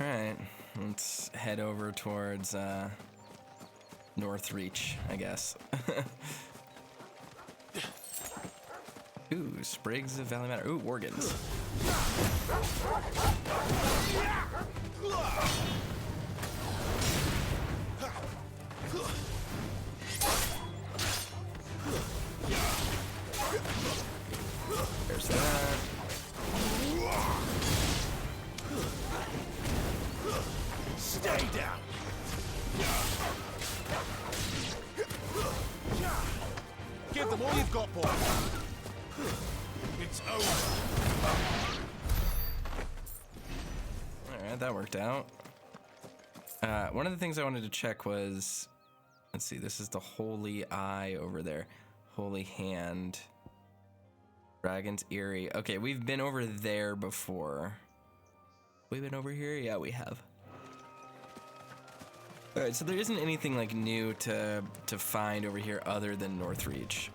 Alright, let's head over towards Northreach, I guess. Ooh, sprigs of Valley Matter. Ooh, organs. There's that. Stay down. Give them all you've got, boy. It's over. Alright, that worked out. One of the things I wanted to check was, let's see, this is the Holy Eye over there. Holy Hand. Dragon's Eyrie. Okay, we've been over there before. We've been over here? Yeah, we have. Alright, so there isn't anything like new to find over here other than Northreach.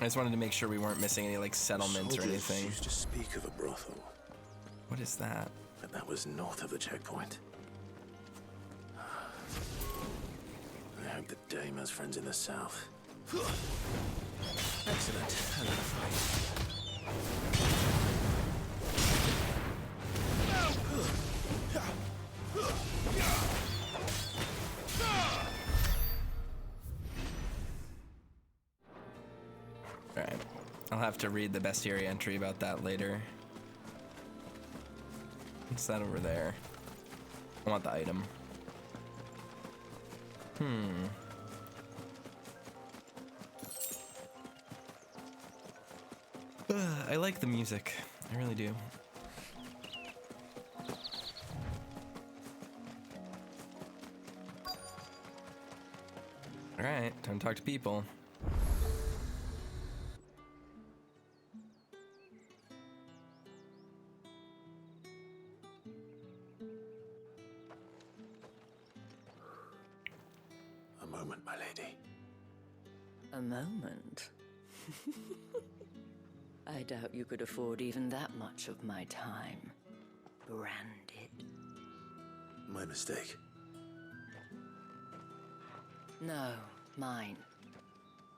I just wanted to make sure we weren't missing any like settlements or anything. Used to speak of a brothel. What is that? But that was north of the checkpoint. I hope the dame has friends in the south. Excellent. Alright. I'll have to read the bestiary entry about that later. What's that over there? I want the item. I like the music. I really do. Alright, time to talk to people. A moment, my lady. A moment? I doubt you could afford even that much of my time. Branded. My mistake. No, mine.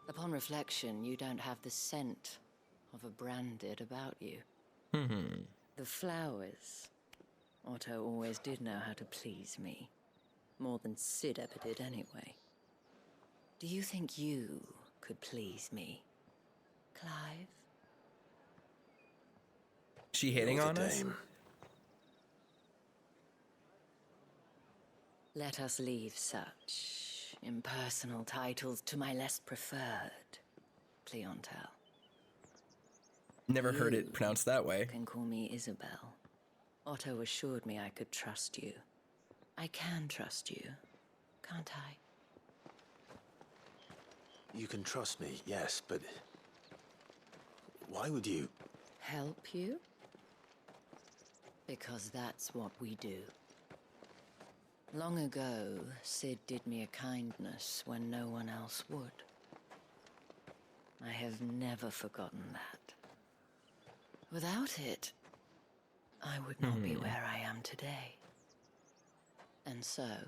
Upon reflection, you don't have the scent of a branded about you. The flowers. Otto always did know how to please me. More than Sid ever did anyway. Do you think you could please me, Clive? She hitting You're on the us? dame. Let us leave such impersonal titles to my less preferred clientele. Never heard it pronounced that way. You can call me Isabel. Otto assured me I could trust you. I can trust you, can't I? You can trust me, yes, but why would you? Help you? Because that's what we do. Long ago, Sid did me a kindness when no one else would. I have never forgotten that. Without it, I would not be where I am today. And so,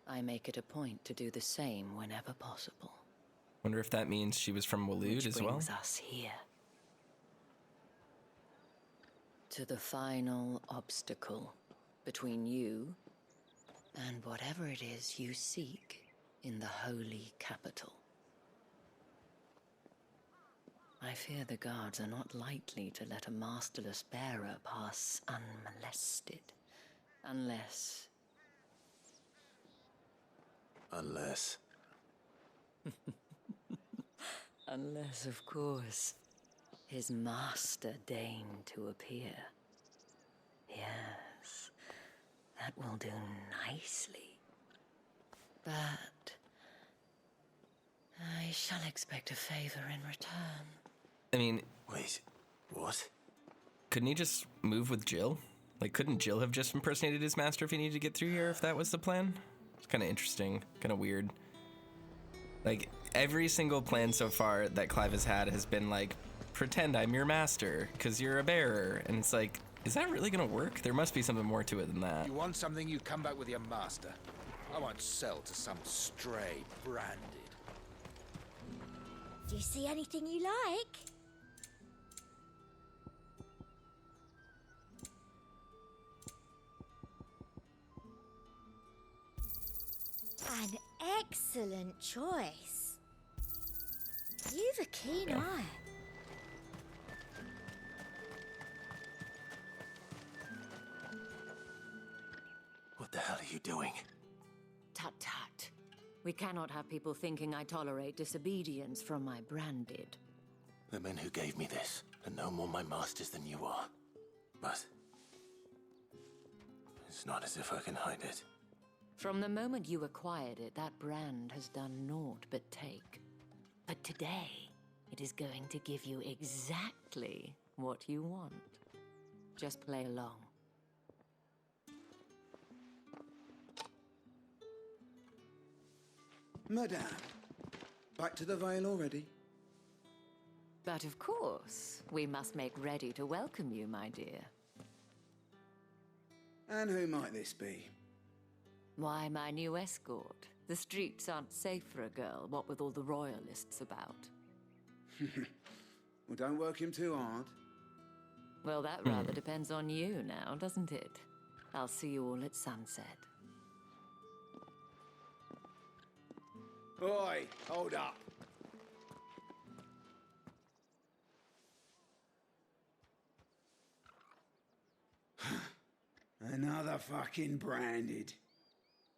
I make it a point to do the same whenever possible. Wonder if that means she was from Waloed Which as well? brings us here. To the final obstacle between you and whatever it is you seek in the holy capital. I fear the guards are not likely to let a masterless bearer pass unmolested. Unless... Unless, of course, his master deigned to appear. Yes, that will do nicely. But I shall expect a favor in return. I mean, Wait, what? couldn't he just move with Jill? Like, couldn't Jill have just impersonated his master if he needed to get through here, if that was the plan? It's kind of interesting, kind of weird. Like, every single plan so far that Clive has had has been like, pretend I'm your master, because you're a bearer. And it's like, Is that really gonna work? There must be something more to it than that. You want something, you come back with your master. I won't sell to some stray branded. Do you see anything you like? An excellent choice. You've a keen eye. What the hell are you doing? Tut tut. We cannot have people thinking I tolerate disobedience from my branded. The men who gave me this are no more my masters than you are. But it's not as if I can hide it. From the moment you acquired it, that brand has done naught but take. But today, it is going to give you exactly what you want. Just play along. Madame, back to the Vale already? But of course, we must make ready to welcome you, my dear. And who might this be? Why, my new escort. The streets aren't safe for a girl, what with all the royalists about. Well, don't work him too hard. Well, that rather depends on you now, doesn't it? I'll see you all at sunset. Oi, hold up. Another fucking branded.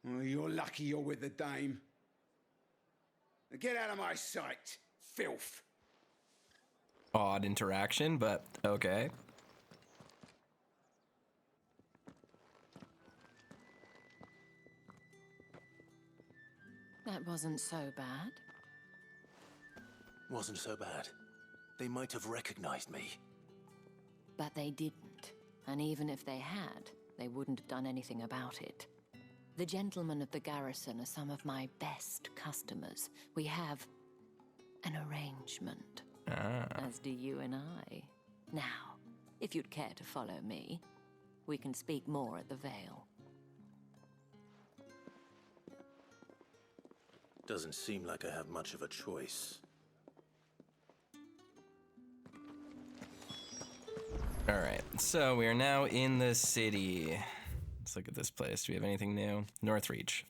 Well, you're lucky you're with the dame. Now get out of my sight, filth. Odd interaction, but okay. That wasn't so bad. Wasn't so bad. They might have recognized me. But they didn't. And even if they had, they wouldn't have done anything about it. The gentlemen of the garrison are some of my best customers. We have an arrangement. As do you and I. Now, if you'd care to follow me, we can speak more at the Vale. Doesn't seem like I have much of a choice. Alright, so we are now in the city. Let's look at this place. Do we have anything new? Northreach.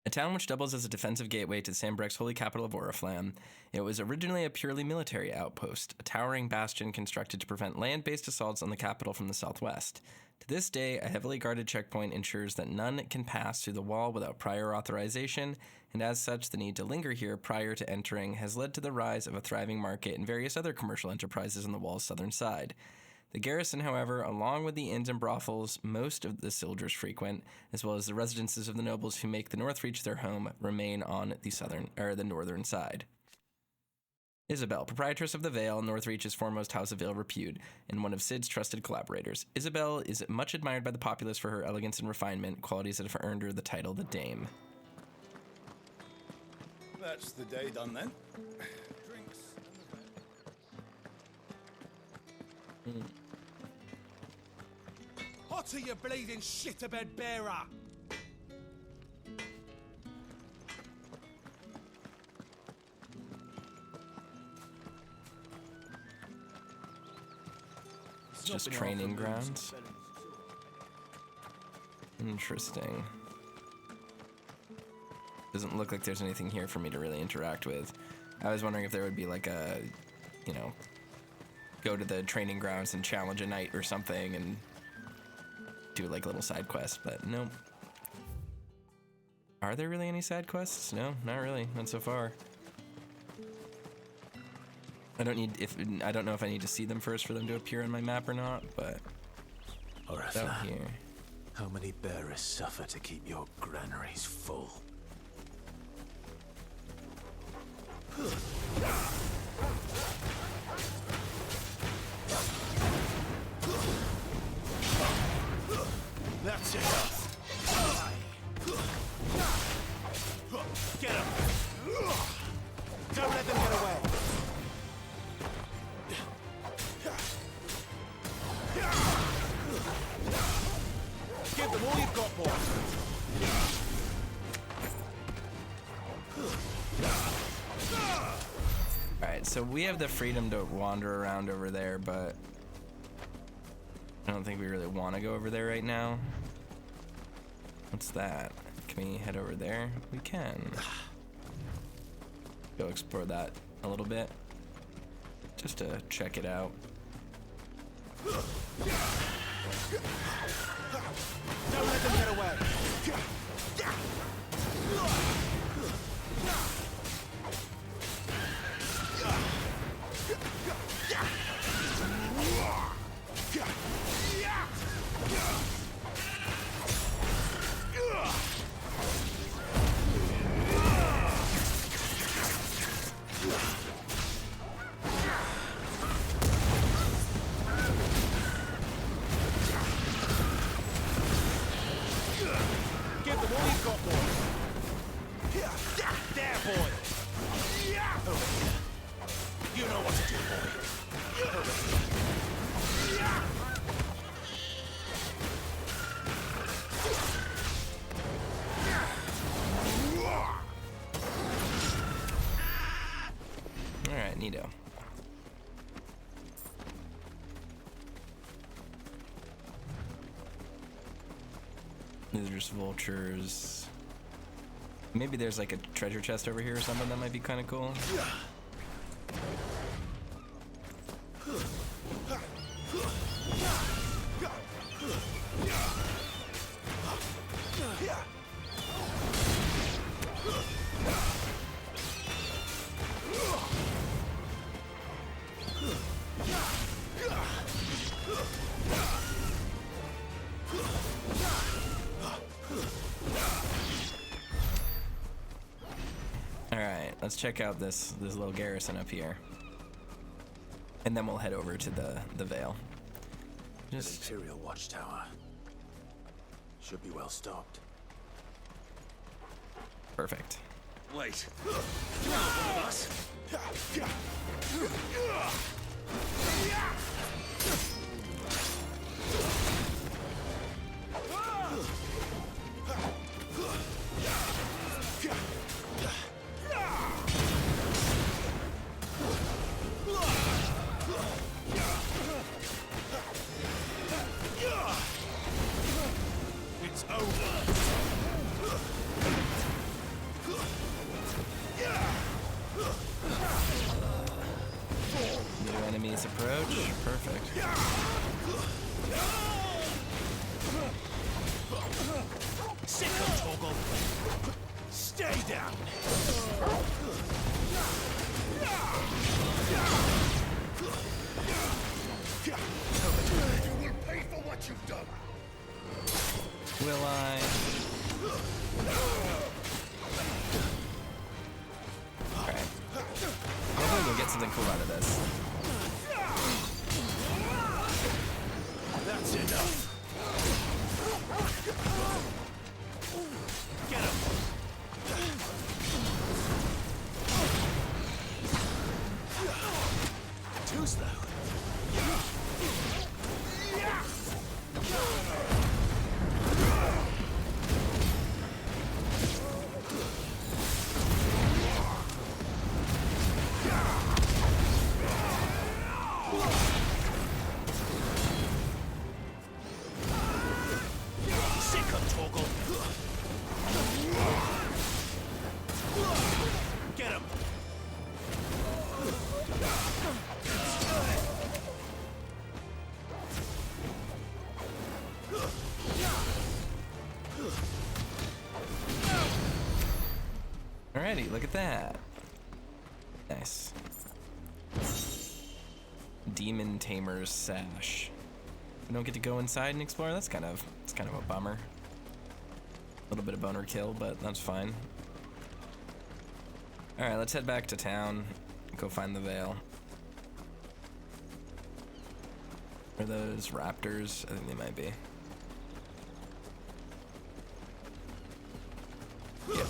A town which doubles as a defensive gateway to Sambrecht's holy capital of Oriflamme. It was originally a purely military outpost, a towering bastion constructed to prevent land-based assaults on the capital from the southwest. To this day, a heavily guarded checkpoint ensures that none can pass through the wall without prior authorization, and as such, the need to linger here prior to entering has led to the rise of a thriving market and various other commercial enterprises on the wall's southern side. The garrison, however, along with the inns and brothels most of the soldiers frequent, as well as the residences of the nobles who make the Northreach their home, remain on the northern side. Isabel, proprietress of the Vale, Northreach's foremost house of ill repute, and one of Cid's trusted collaborators. Isabel is much admired by the populace for her elegance and refinement, qualities that have earned her the title the Dame. That's the day done then. Drinks. Hotter, you bleeding shit-a-bed bearer! Just training grounds. Interesting. Doesn't look like there's anything here for me to really interact with. I was wondering if there would be like a, you know, go to the training grounds and challenge a knight or something and do like a little side quest, but nope. Are there really any side quests? No, not really, not so far. I don't know if I need to see them first for them to appear on my map or not, but Oriflamme, out here. how many bearers suffer to keep your granaries full? That's enough. Get him. Don't let them get away. got one. Alright, so we have the freedom to wander around over there, but I don't think we really want to go over there right now. What's that? Can we head over there? We can. Go explore that a little bit, just to check it out. Don't let them get away. Give them all you've got, boy. There, boy. You know what to do, boy. Alright, neato. These are just vultures. Maybe there's like a treasure chest over here or something that might be kind of cool. Alright, let's check out this little garrison up here. And then we'll head over to the Vale. Just Imperial Watchtower. Should be well stocked. perfect. Wait. You're not one of us. It's over. New enemies approach. Perfect. Sick of Toggle. Stay down. You will pay for what you've done. Will I? Alright. Hopefully we'll get something cool out of this. That's enough. Get him. Too slow. Sick of Toggle. Get him. Alrighty, look at that. Nice. Demon Tamer's Sash. We don't get to go inside and explore. It's kind of a bummer. A little bit of boner kill, but that's fine. Alright, let's head back to town. Go find the Vale. Are those raptors? I think they might be. Yep.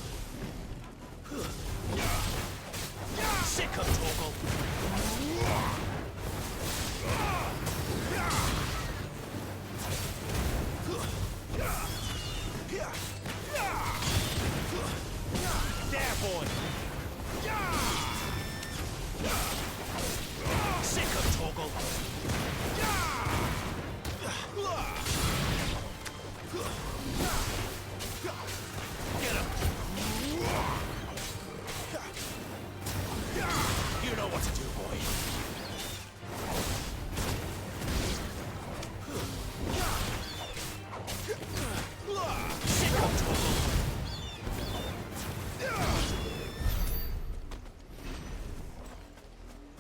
Sick of Toggle. what to do, boy.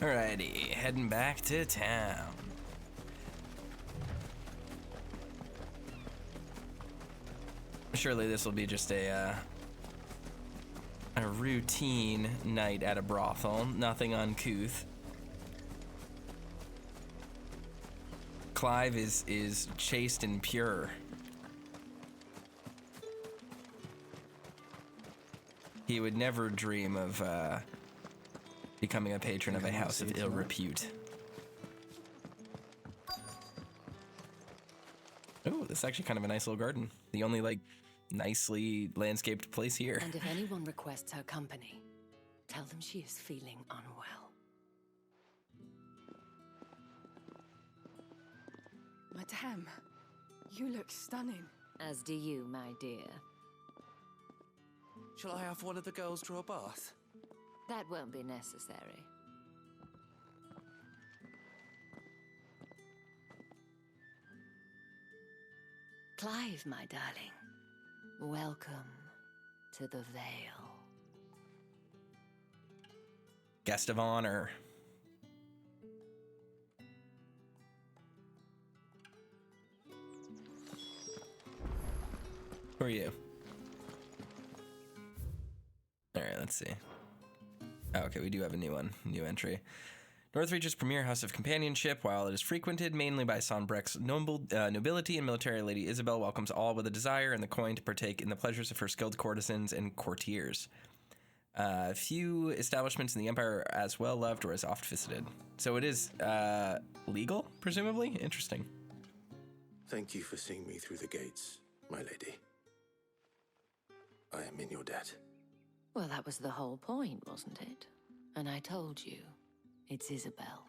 Alrighty, heading back to town. Surely this will be just a routine night at a brothel, nothing uncouth. Clive is chaste and pure. He would never dream of becoming a patron of a house of ill repute. Oh, this is actually kind of a nice little garden. The only, like, nicely landscaped place here. And if anyone requests her company, tell them she is feeling unwell. Madame, you look stunning. As do you, my dear. Shall I have one of the girls draw a bath? That won't be necessary. Clive, my darling, welcome to the Vale. Guest of honor. Who are you? All right, let's see. Oh, okay, we do have a new one, new entry. Northreach's premier house of companionship, while it is frequented mainly by Sonbreck's nobility and military lady Isabel, welcomes all with a desire and the coin to partake in the pleasures of her skilled courtesans and courtiers. Few establishments in the Empire are as well loved or as oft visited. So it is legal, presumably? Interesting. Thank you for seeing me through the gates, my lady. I am in your debt. Well, that was the whole point, wasn't it? And I told you, it's Isabel.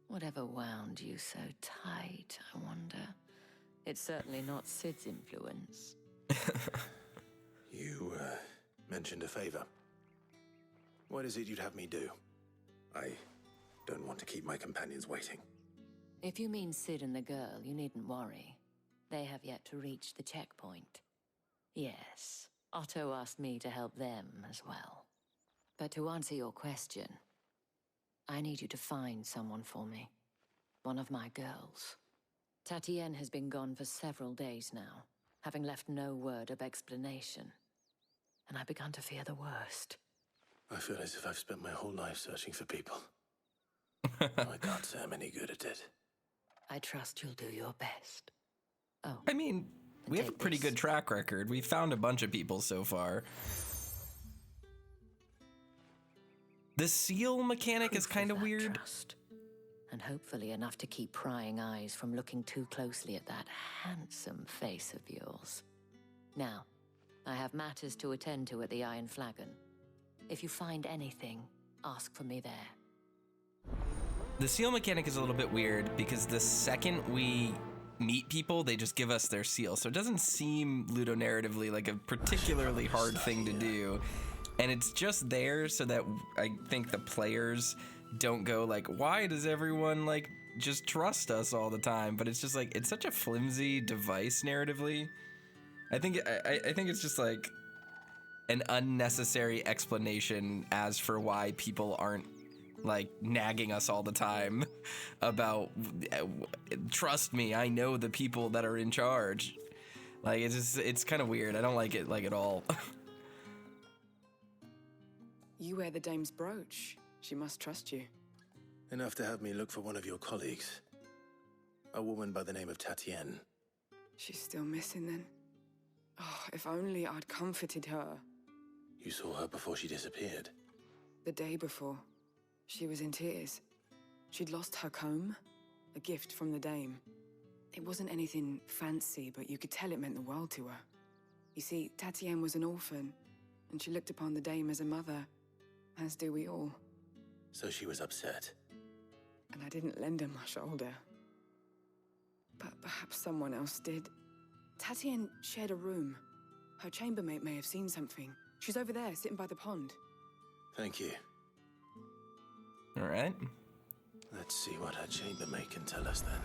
Whatever wound you so tight, I wonder. It's certainly not Sid's influence. You, mentioned a favor. What is it you'd have me do? I don't want to keep my companions waiting. If you mean Sid and the girl, you needn't worry. They have yet to reach the checkpoint. Yes, Otto asked me to help them as well. But to answer your question, I need you to find someone for me. One of my girls. Tatienne has been gone for several days now, having left no word of explanation. And I began to fear the worst. I feel as if I've spent my whole life searching for people. I can't say I'm any good at it. I trust you'll do your best. Oh, I mean, we have a pretty good track record. We've found a bunch of people so far. The seal mechanic is kind of weird. Trust. And hopefully enough to keep prying eyes from looking too closely at that handsome face of yours. Now, I have matters to attend to at the Iron Flagon. If you find anything, ask for me there. The seal mechanic is a little bit weird because the second we meet people, they just give us their seal. So it doesn't seem ludonarratively like a particularly hard thing to do. And it's just there so that I think the players don't go like, why does everyone like just trust us all the time? But it's just like, it's such a flimsy device narratively. I think it's just like an unnecessary explanation as for why people aren't like nagging us all the time about, trust me, I know the people that are in charge. Like, it's kind of weird. I don't like it like at all. You wear the dame's brooch. She must trust you. Enough to have me look for one of your colleagues. A woman by the name of Tatienne. She's still missing then. Oh, if only I'd comforted her. You saw her before she disappeared. The day before, she was in tears. She'd lost her comb, a gift from the dame. It wasn't anything fancy, but you could tell it meant the world to her. You see, Tatienne was an orphan, and she looked upon the dame as a mother, as do we all. So she was upset. And I didn't lend her my shoulder. But perhaps someone else did. Tatienne shared a room. Her chambermaid may have seen something. She's over there, sitting by the pond. Thank you. All right. Let's see what her chambermaid can tell us then.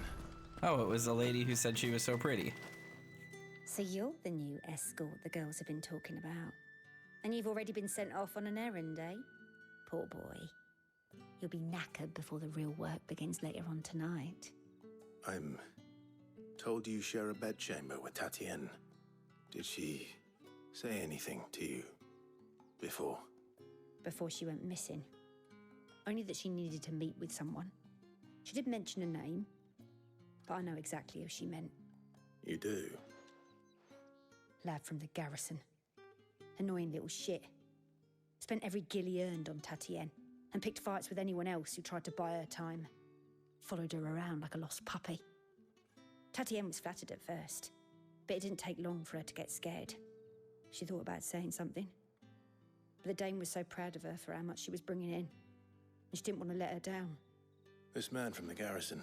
Oh, it was the lady who said she was so pretty. So you're the new escort the girls have been talking about. And you've already been sent off on an errand, eh? Poor boy. You'll be knackered before the real work begins later on tonight. I'm told you share a bedchamber with Tatienne. Did she say anything to you before? Before she went missing. Only that she needed to meet with someone. She did mention a name, but I know exactly who she meant. You do? Lad from the garrison. Annoying little shit. Spent every gil he earned on Tatienne, and picked fights with anyone else who tried to buy her time. Followed her around like a lost puppy. Tatienne was flattered at first, but it didn't take long for her to get scared. She thought about saying something. But the Dame was so proud of her for how much she was bringing in, and she didn't want to let her down. This man from the garrison.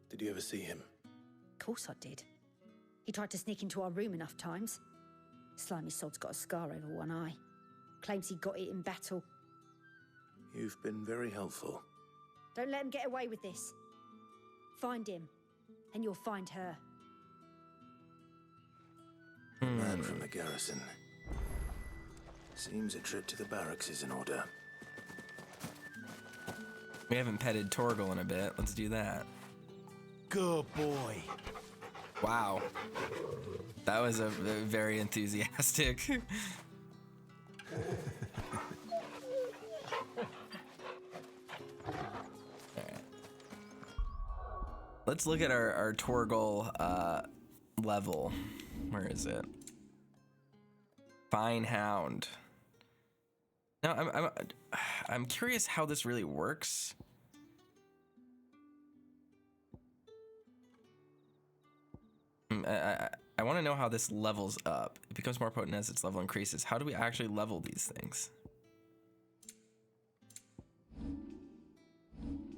Did you ever see him? Of course I did. He tried to sneak into our room enough times. Slimy sod's got a scar over one eye. Claims he got it in battle. You've been very helpful. Don't let him get away with this. Find him, and you'll find her. Man from the garrison. Seems a trip to the barracks is in order. We haven't petted Torgal in a bit. Let's do that. Good boy. Wow. That was a very enthusiastic. Alright. Let's look at our Torgal level. Where is it? Fine Hound. Now I'm curious how this really works. I want to know how this levels up. It becomes more potent as its level increases. How do we actually level these things?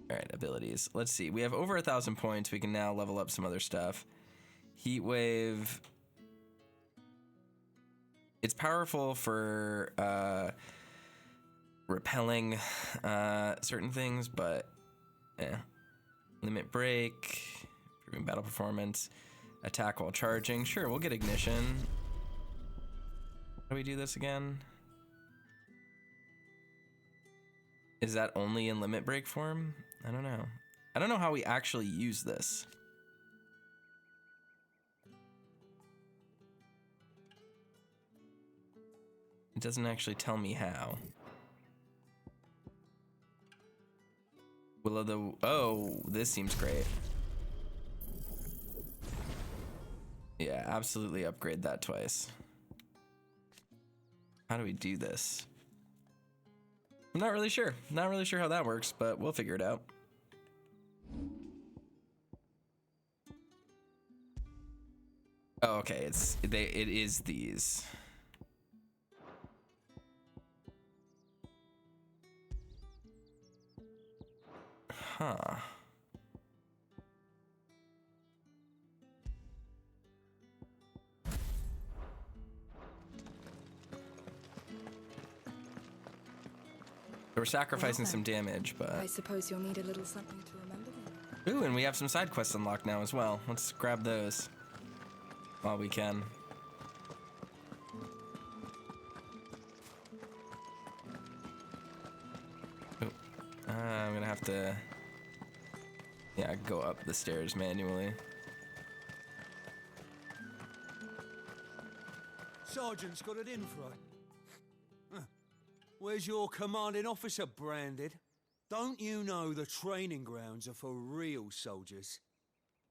All right, abilities. Let's see. We have over 1,000 points. We can now level up some other stuff. Heat Wave. It's powerful for repelling certain things, but yeah. Limit Break, improving battle performance, attack while charging. Sure, we'll get Ignition. How do we do this again? Is that only in Limit Break form? I don't know. I don't know how we actually use this. It doesn't actually tell me how. Will of the... Oh, this seems great. Yeah, absolutely upgrade that twice. How do we do this? I'm not really sure. Not really sure how that works, but we'll figure it out. Oh, okay. It is these. Huh. We're sacrificing some damage, but... I suppose you'll need a little something to remember me. Ooh, and we have some side quests unlocked now as well. Let's grab those while we can. Ooh. I'm gonna have to... Yeah, go up the stairs manually. Sergeant's got it in for her. Where's your commanding officer branded? Don't you know the training grounds are for real soldiers?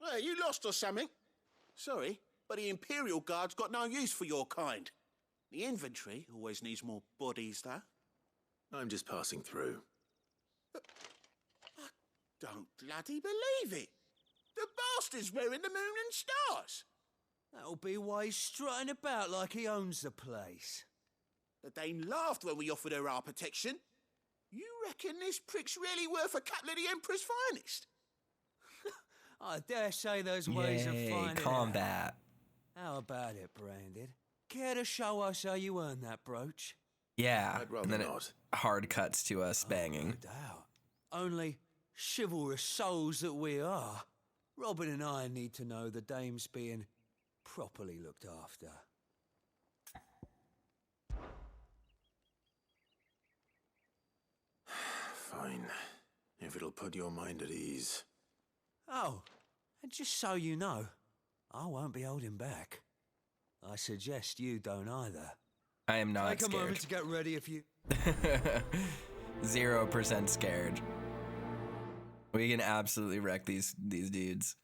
Hey, you lost or something? Sorry, but the Imperial Guard's got no use for your kind. The infantry always needs more bodies, though. I'm just passing through. I don't bloody believe it. The bastard's wearing the moon and stars. That'll be why he's strutting about like he owns the place. The Dane laughed when we offered her our protection. You reckon this prick's really worth a couple of the Emperor's finest? I dare say there's ways of Yay, finding combat. out. How about it, Branded? Care to show us how you earned that brooch? Yeah, I'd rather and then not. it hard cuts to us banging. No doubt. Only chivalrous souls that we are, Robin and I need to know the dame's being properly looked after. Fine. If it'll put your mind at ease. Oh, and just so you know, I won't be holding back. I suggest you don't either. I am not Take a moment scared. to get ready if you... 0% scared. We can absolutely wreck these dudes.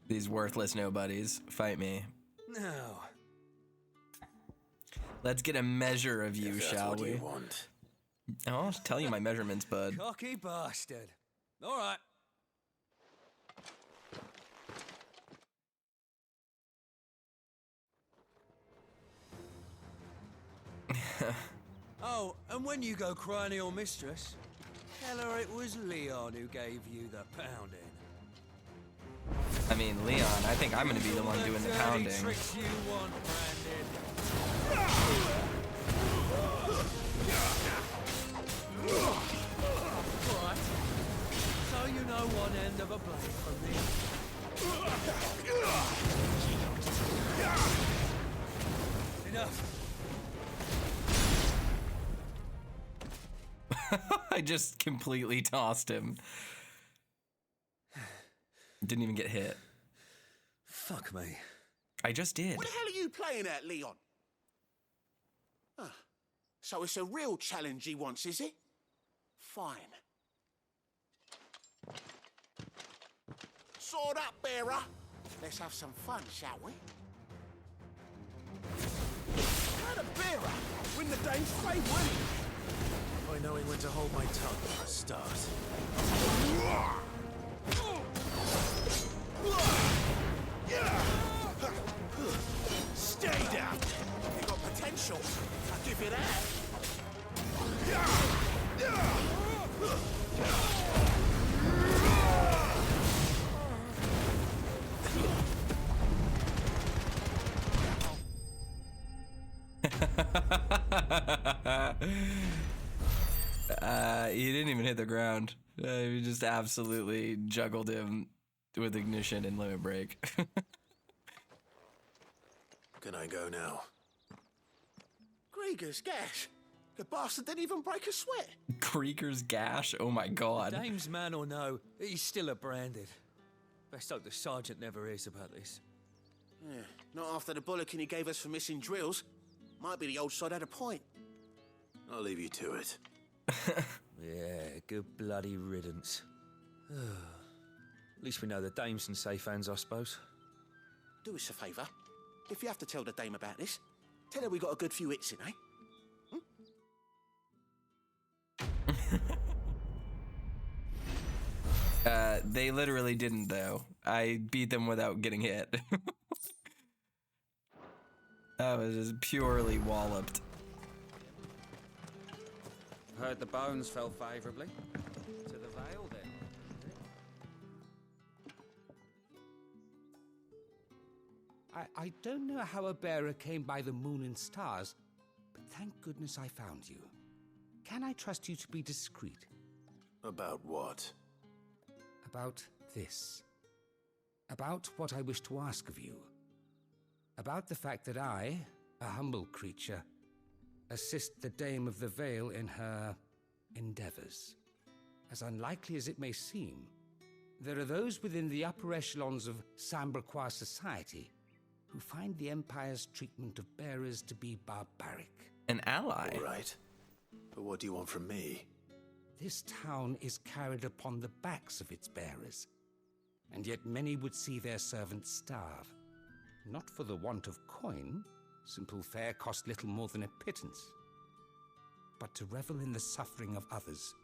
These worthless nobodies. Fight me. Now, Let's get a measure of you, If that's shall what we? you want. I'll tell you my measurements, bud. cocky bastard. All right. Oh, and when you go crying to your mistress, tell her it was Leon who gave you the pounding. I mean, Leon, I think I'm gonna be the one doing the dirty pounding. tricks you want, Brandon. Right. So you know one end of a blade from me. Enough. I just completely tossed him. Didn't even get hit. Fuck me. I just did. What the hell are you playing at, Leon? Ah, so it's a real challenge he wants, is it? Fine. Sword up, bearer. Let's have some fun, shall we? How the bearer win the dame's favour? By knowing when to hold my tongue for a start. Stay down. You got potential. I'll give you that. He didn't even hit the ground. We just absolutely juggled him with ignition and limit break. Can I go now? Grieger's gash. The bastard didn't even break a sweat. Krieger's gash? Oh my god. Dame's man or no, he's still a branded. Best hope the sergeant never hears about this. Yeah, not after the bullocking he gave us for missing drills. Might be the old sod had a point. I'll leave you to it. Yeah, good bloody riddance. At least we know the dame's in safe hands, I suppose. Do us a favour. If you have to tell the dame about this, tell her we got a good few hits in, eh? They literally didn't, though. I beat them without getting hit. That was just purely walloped. Heard the bones fell favourably. To the Vale, then. I don't know how a bearer came by the moon and stars, but thank goodness I found you. Can I trust you to be discreet? About what? About this. About what I wish to ask of you. About the fact that I, a humble creature, assist the Dame of the Vale in her endeavors. As unlikely as it may seem, there are those within the upper echelons of Samberquois society who find the Empire's treatment of bearers to be barbaric. An ally? All right. But what do you want from me? This town is carried upon the backs of its bearers, and yet many would see their servants starve. Not for the want of coin, simple fare cost little more than a pittance, but to revel in the suffering of others,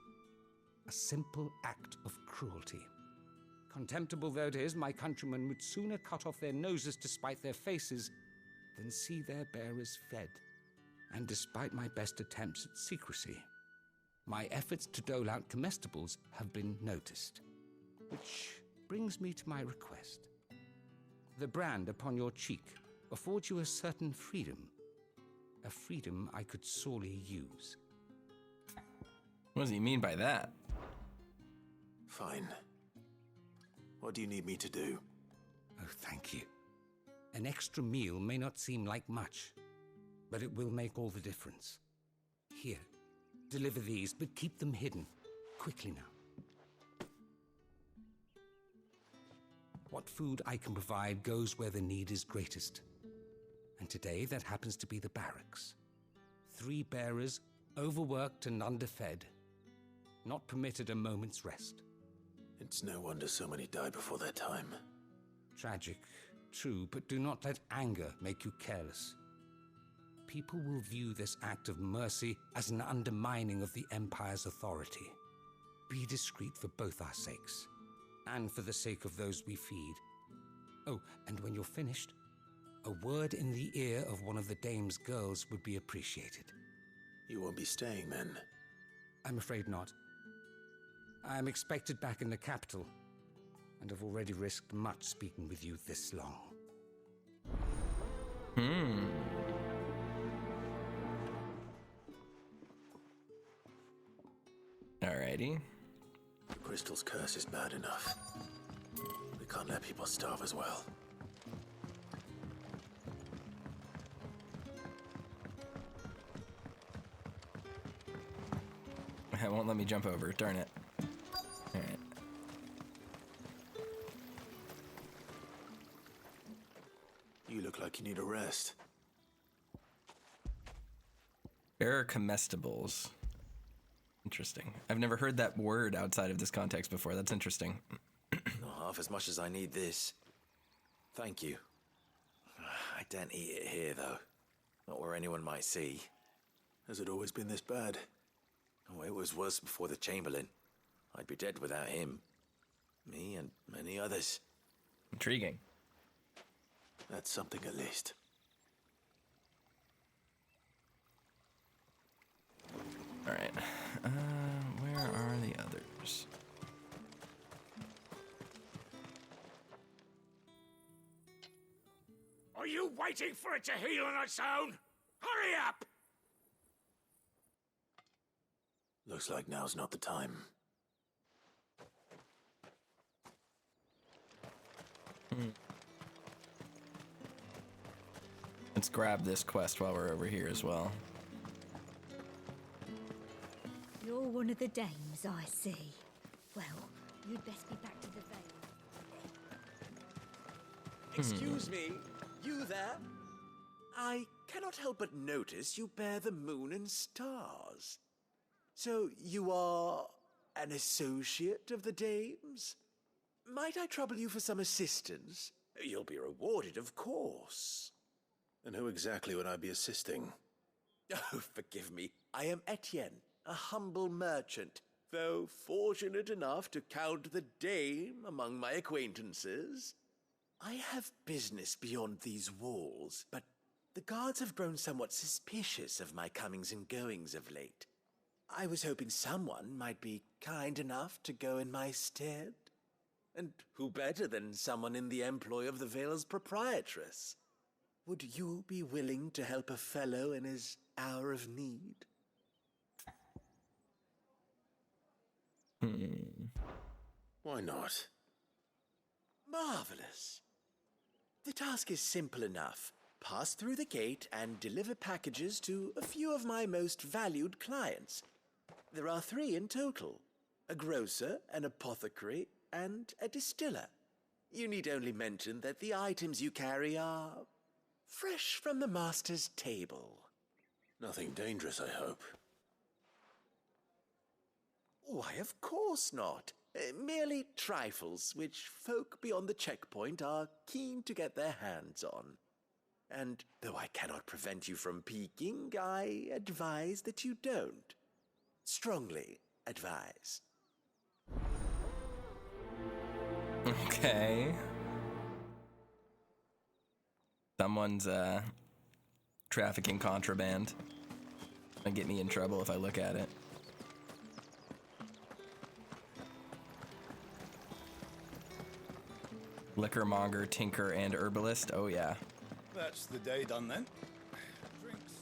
a simple act of cruelty. Contemptible though it is, my countrymen would sooner cut off their noses to spite their faces than see their bearers fed. And despite my best attempts at secrecy, my efforts to dole out comestibles have been noticed. Which brings me to my request. The brand upon your cheek affords you a certain freedom, a freedom I could sorely use. What does he mean by that? Fine. What do you need me to do? Oh, thank you. An extra meal may not seem like much, but it will make all the difference. Here, deliver these, but keep them hidden. Quickly now. What food I can provide goes where the need is greatest. And today, that happens to be the barracks. 3 bearers, overworked and underfed, not permitted a moment's rest. It's no wonder so many die before their time. Tragic, true, but do not let anger make you careless. People will view this act of mercy as an undermining of the Empire's authority. Be discreet for both our sakes, and for the sake of those we feed. Oh, and when you're finished, a word in the ear of one of the dame's girls would be appreciated. You won't be staying then? I'm afraid not. I am expected back in the capital, and have already risked much speaking with you this long. Alrighty. The crystal's curse is bad enough. We can't let people starve as well. It won't let me jump over. Darn it. Alright. You look like you need a rest. Bearer comestibles. Interesting. I've never heard that word outside of this context before. That's interesting. Not half as much as I need this. Thank you. I don't eat it here, though. Not where anyone might see. Has it always been this bad? Oh, it was worse before the Chamberlain. I'd be dead without him. Me and many others. Intriguing. That's something at least. Alright. Where are the others? Are you waiting for it to heal on its own? Hurry up! Looks like now's not the time. Let's grab this quest while we're over here as well. You're one of the dames, I see. Well, you'd best be back to the Vale. Excuse me, you there? I cannot help but notice you bear the moon and stars. So you are an associate of the dames? Might I trouble you for some assistance? You'll be rewarded, of course. And who exactly would I be assisting? Oh, forgive me. I am Etienne, a humble merchant, though fortunate enough to count the dame among my acquaintances. I have business beyond these walls, but the guards have grown somewhat suspicious of my comings and goings of late. I was hoping someone might be kind enough to go in my stead. And who better than someone in the employ of the Vale's proprietress? Would you be willing to help a fellow in his hour of need? Why not? Marvelous. The task is simple enough. Pass through the gate and deliver packages to a few of my most valued clients. There are 3 in total: a grocer, an apothecary, and a distiller. You need only mention that the items you carry are fresh from the master's table. Nothing dangerous, I hope. Why, of course not. Merely trifles which folk beyond the checkpoint are keen to get their hands on. And though I cannot prevent you from peeking, I advise that you don't. Strongly advise. Okay. Someone's trafficking contraband. Might get me in trouble if I look at it. Liquormonger, tinker, and herbalist. Oh yeah. That's the day done then. Drinks.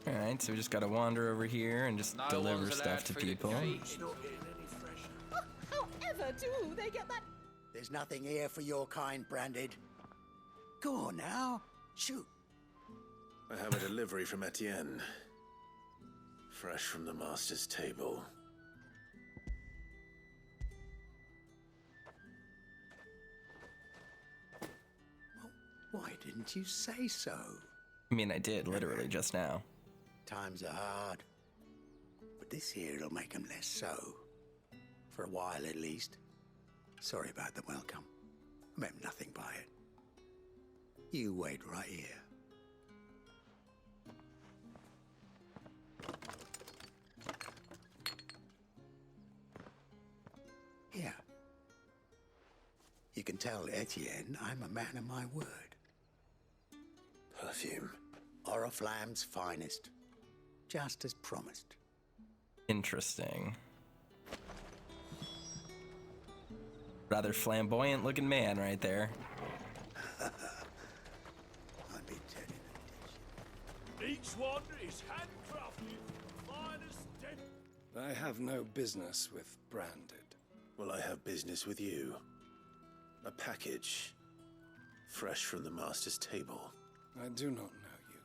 Alright, so we just gotta wander over here and just deliver stuff to people. However do they get that? There's nothing here for your kind, Branded. Go on now, shoot. I have a delivery from Etienne. Fresh from the master's table. Why didn't you say so? I mean, I did, literally, just now. Times are hard. But this here'll make them less so. For a while, at least. Sorry about the welcome. I meant nothing by it. You wait right here. Here. You can tell Etienne I'm a man of my word. Perfume. Oriflamme's finest. Just as promised. Interesting. Rather flamboyant looking man right there. I'd be dead in a ditch. Each one is handcrafted, finest dead. I have no business with Branded. Well, I have business with you. A package. Fresh from the master's table. I do not know you.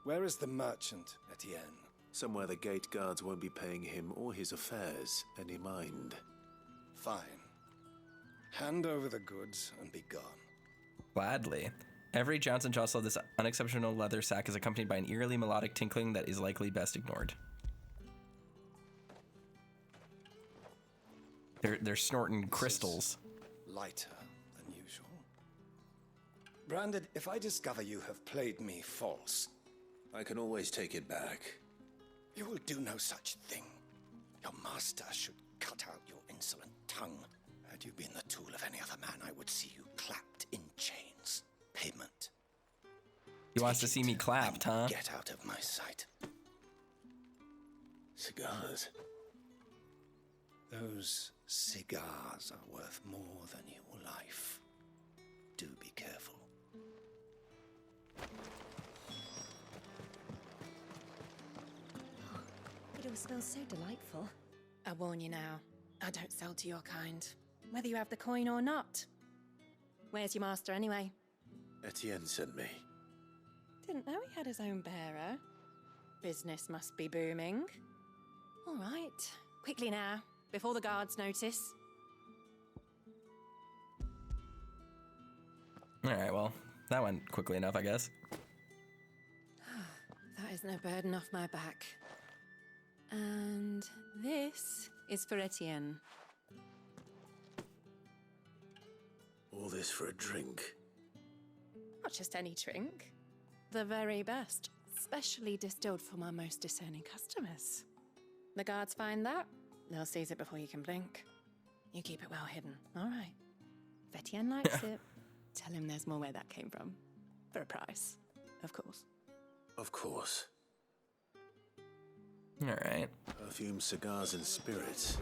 Where is the merchant, Etienne? Somewhere the gate guards won't be paying him or his affairs any mind. Fine. Hand over the goods and be gone. Gladly. Every Johnson jostle of this unexceptional leather sack is accompanied by an eerily melodic tinkling that is likely best ignored. They're snorting crystals. Lighter than usual. Branded, if I discover you have played me false, I can always take it back. You will do no such thing. Your master should cut out your insolent tongue. Had you been the tool of any other man, I would see you clapped in chains. Payment. He wants to see me clapped, huh? Get out of my sight. Cigars. Those cigars are worth more than your life. Do be careful. It all smells so delightful. I warn you now, I don't sell to your kind, whether you have the coin or not. Where's your master anyway? Etienne sent me. Didn't know he had his own bearer. Business must be booming. All right, quickly now, before the guards notice. Alright, well, that went quickly enough, I guess. That is no burden off my back. And this is for Etienne. All this for a drink. Not just any drink. The very best, specially distilled for my most discerning customers. The guards find that, they'll seize it before you can blink. You keep it well hidden, all right? If Etienne likes it, tell him there's more where that came from. For a price, of course. Of course. Alright. Perfume, cigars, and spirits.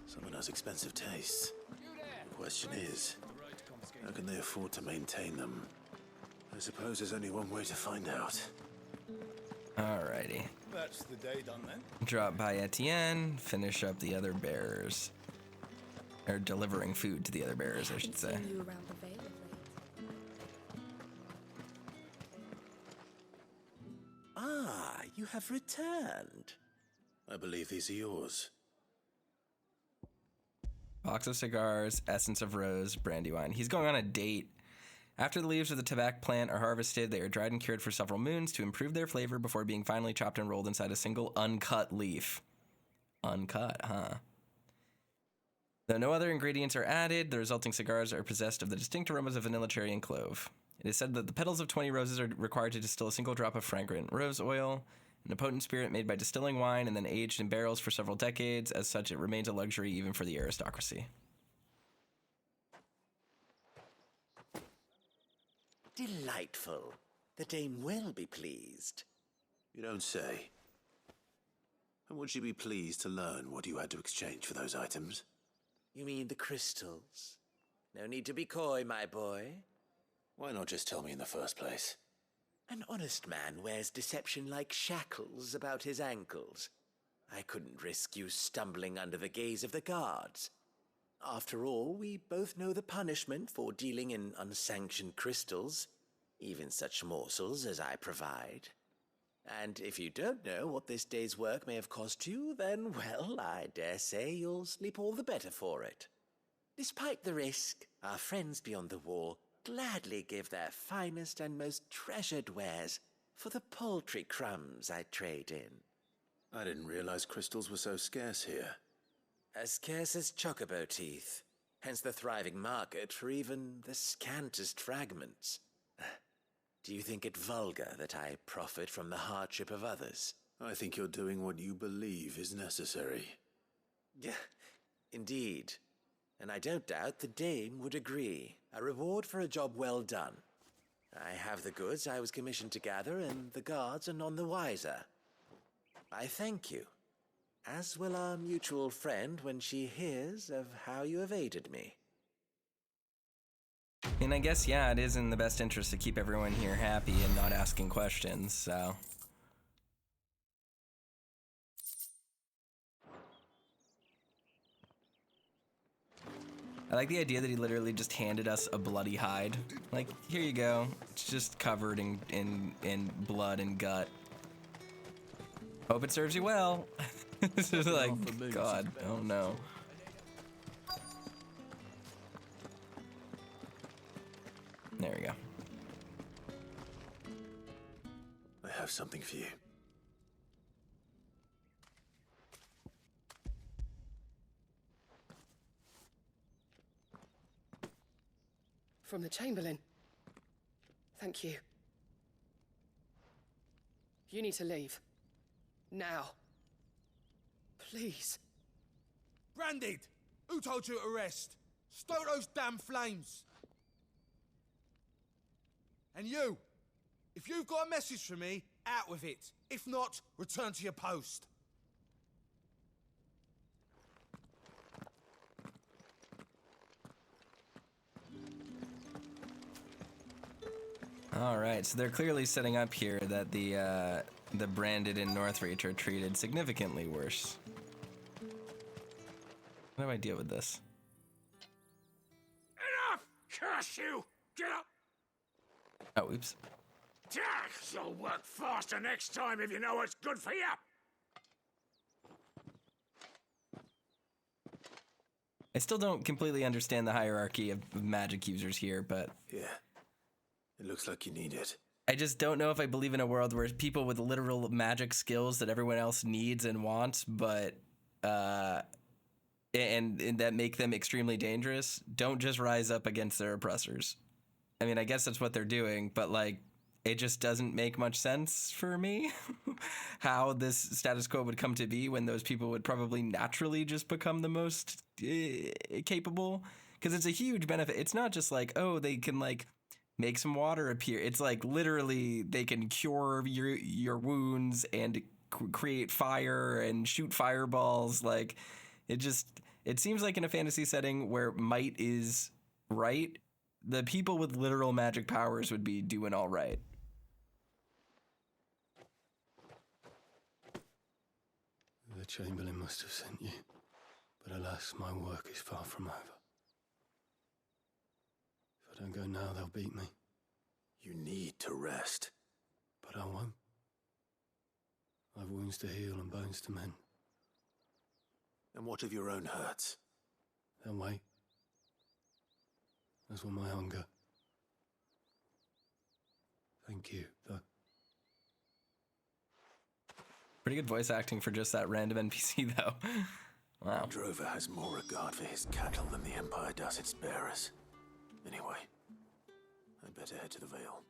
Someone has expensive tastes. The question is, how can they afford to maintain them? I suppose there's only one way to find out. Alrighty. That's the day done then. Drop by Etienne, finish up the other bearers. Or delivering food to the other bearers, I should say. You around the Vale of late. Ah, you have returned. I believe these are yours. Box of cigars, essence of rose, brandy wine. He's going on a date. After the leaves of the tobacco plant are harvested, they are dried and cured for several moons to improve their flavor before being finally chopped and rolled inside a single uncut leaf. Uncut, huh? Though no other ingredients are added, the resulting cigars are possessed of the distinct aromas of vanilla, cherry, and clove. It is said that the petals of 20 roses are required to distill a single drop of fragrant rose oil, and a potent spirit made by distilling wine and then aged in barrels for several decades. As such, it remains a luxury even for the aristocracy. Delightful. The dame will be pleased. You don't say. And would she be pleased to learn what you had to exchange for those items? You mean the crystals? No need to be coy, my boy. Why not just tell me in the first place? An honest man wears deception like shackles about his ankles. I couldn't risk you stumbling under the gaze of the guards. After all, we both know the punishment for dealing in unsanctioned crystals, even such morsels as I provide. And if you don't know what this day's work may have cost you, then, well, I dare say you'll sleep all the better for it. Despite the risk, our friends beyond the wall gladly give their finest and most treasured wares for the paltry crumbs I trade in. I didn't realize crystals were so scarce here. As scarce as chocobo teeth, hence the thriving market for even the scantest fragments. Do you think it vulgar that I profit from the hardship of others? I think you're doing what you believe is necessary. Yeah, indeed. And I don't doubt the dame would agree. A reward for a job well done. I have the goods I was commissioned to gather, and the guards are none the wiser. I thank you, as will our mutual friend when she hears of how you have aided me. And I guess, yeah, it is in the best interest to keep everyone here happy and not asking questions, so... I like the idea that he literally just handed us a bloody hide. Like, here you go. It's just covered in blood and gut. Hope it serves you well. This is like, God, oh no. There we go. I have something for you. From the Chamberlain. Thank you. You need to leave. Now. Please. Branded! Who told you to rest? Stoke those damn flames! And you, if you've got a message for me, out with it. If not, return to your post. All right, so they're clearly setting up here that the branded in Northreach are treated significantly worse. How do I deal with this? Enough! Curse you! Get up! Oh, oops. You'll work faster next time if you know what's good for you! I still don't completely understand the hierarchy of magic users here, but... Yeah. It looks like you need it. I just don't know if I believe in a world where people with literal magic skills that everyone else needs and wants, but... and that make them extremely dangerous, don't just rise up against their oppressors. I mean, I guess that's what they're doing, but, like, it just doesn't make much sense for me how this status quo would come to be when those people would probably naturally just become the most capable. Because it's a huge benefit. It's not just like, oh, they can, like, make some water appear. It's like, literally, they can cure your wounds and create fire and shoot fireballs. Like, it seems like in a fantasy setting where might is right, the people with literal magic powers would be doing all right. The Chamberlain must have sent you, but alas, my work is far from over. If I don't go now, they'll beat me. You need to rest. But I won't. I've wounds to heal and bones to mend. And what of your own hurts? They'll wait. As will my hunger. Thank you, though. Pretty good voice acting for just that random NPC, though. Wow. Drover has more regard for his cattle than the Empire does its bearers. Anyway, I'd better head to the Vale.